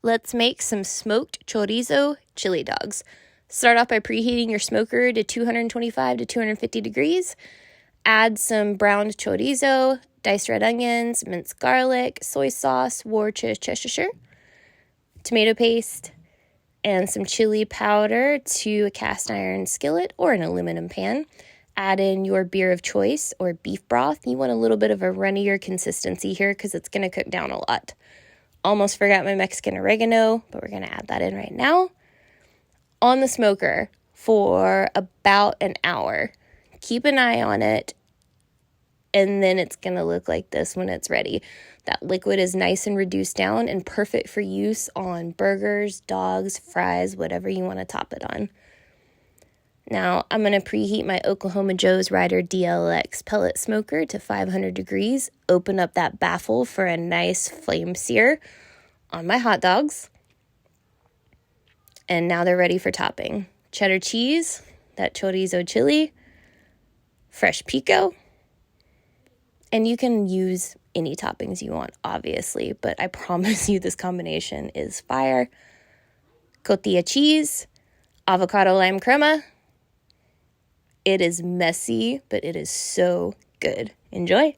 Let's make some smoked chorizo chili dogs. Start off by preheating your smoker to 225 to 250 degrees. Add some browned chorizo, diced red onions, minced garlic, soy sauce, Worcestershire, tomato paste, and some chili powder to a cast iron skillet or an aluminum pan. Add in your beer of choice or beef broth. You want a little bit of a runnier consistency here because it's going to cook down a lot. Almost forgot my Mexican oregano, but we're going to add that in right now. On the smoker for about an hour. Keep an eye on it, and then it's going to look like this when it's ready. That liquid is nice and reduced down and perfect for use on burgers, dogs, fries, whatever you want to top it on. Now, I'm going to preheat my Oklahoma Joe's Rider DLX pellet smoker to 500 degrees. Open up that baffle for a nice flame sear on my hot dogs. And now they're ready for topping. Cheddar cheese, that chorizo chili, fresh pico. And you can use any toppings you want, obviously, but I promise you this combination is fire. Cotija cheese, avocado lime crema. It is messy, but it is so good. Enjoy.